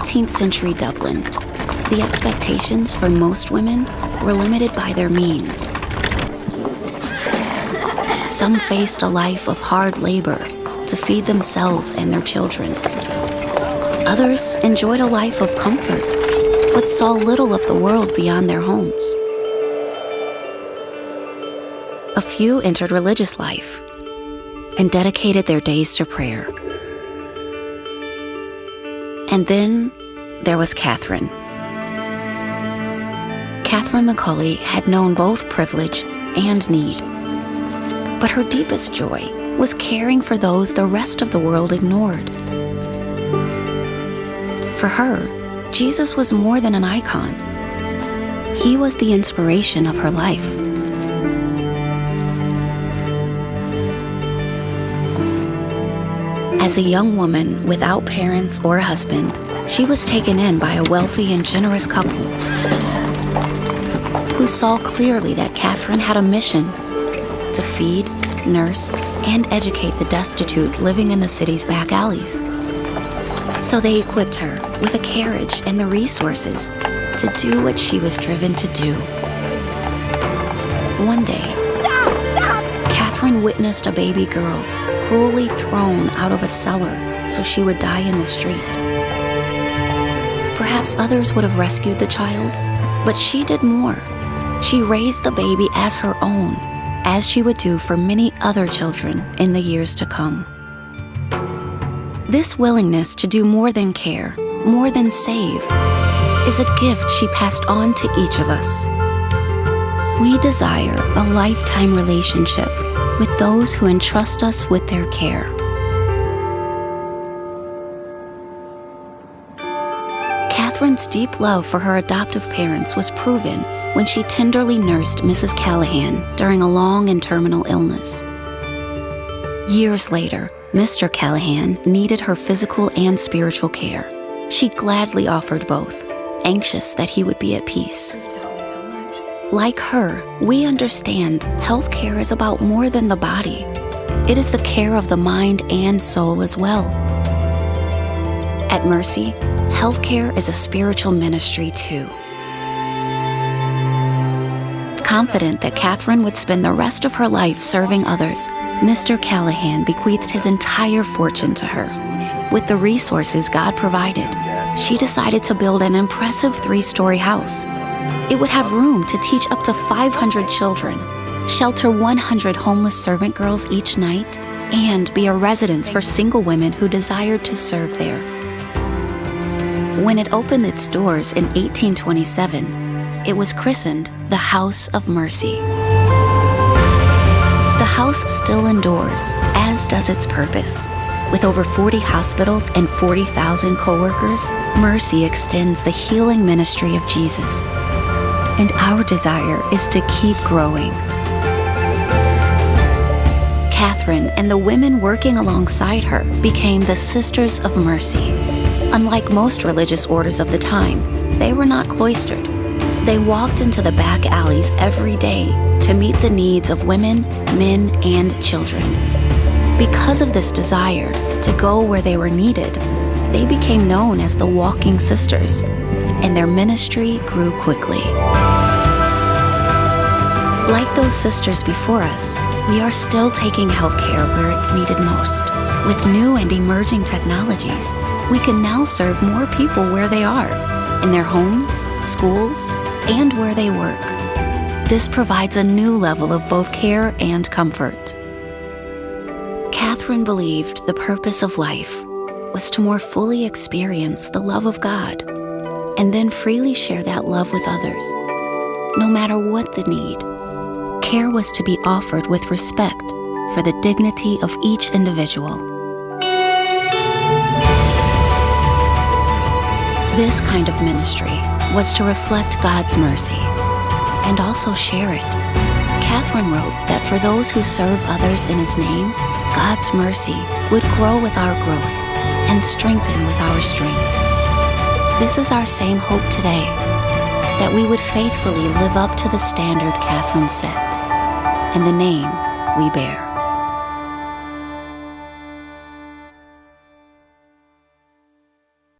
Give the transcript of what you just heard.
18th century Dublin, the expectations for most women were limited by their means. Some faced a life of hard labor to feed themselves and their children. Others enjoyed a life of comfort, but saw little of the world beyond their homes. A few entered religious life and dedicated their days to prayer. And then there was Catherine. Catherine McAuley had known both privilege and need. But her deepest joy was caring for those the rest of the world ignored. For her, Jesus was more than an icon. He was the inspiration of her life. As a young woman without parents or husband, she was taken in by a wealthy and generous couple who saw clearly that Catherine had a mission to feed, nurse, and educate the destitute living in the city's back alleys. So they equipped her with a carriage and the resources to do what she was driven to do. One day, Catherine witnessed a baby girl cruelly thrown out of a cellar so she would die in the street. Perhaps others would have rescued the child, but she did more. She raised the baby as her own, as she would do for many other children in the years to come. This willingness to do more than care, more than save, is a gift she passed on to each of us. We desire a lifetime relationship with those who entrust us with their care. Catherine's deep love for her adoptive parents was proven when she tenderly nursed Mrs. Callahan during a long and terminal illness. Years later, Mr. Callahan needed her physical and spiritual care. She gladly offered both, anxious that he would be at peace. Like her, we understand health care is about more than the body. It is the care of the mind and soul as well. At Mercy, health care is a spiritual ministry too. Confident that Catherine would spend the rest of her life serving others, Mr. Callahan bequeathed his entire fortune to her. With the resources God provided, she decided to build an impressive 3-story house. It would have room to teach up to 500 children, shelter 100 homeless servant girls each night, and be a residence for single women who desired to serve there. When it opened its doors in 1827, it was christened the House of Mercy. The house still endures, as does its purpose. With over 40 hospitals and 40,000 co-workers, Mercy extends the healing ministry of Jesus. And our desire is to keep growing. Catherine and the women working alongside her became the Sisters of Mercy. Unlike most religious orders of the time, they were not cloistered. They walked into the back alleys every day to meet the needs of women, men, and children. Because of this desire to go where they were needed, they became known as the Walking Sisters, and their ministry grew quickly. Like those sisters before us, we are still taking healthcare where it's needed most. With new and emerging technologies, we can now serve more people where they are, in their homes, schools, and where they work. This provides a new level of both care and comfort. Catherine believed the purpose of life was to more fully experience the love of God and then freely share that love with others. No matter what the need, care was to be offered with respect for the dignity of each individual. This kind of ministry was to reflect God's mercy and also share it. Catherine wrote that for those who serve others in His name, God's mercy would grow with our growth and strengthen with our strength. This is our same hope today, that we would faithfully live up to the standard Catherine set and the name we bear.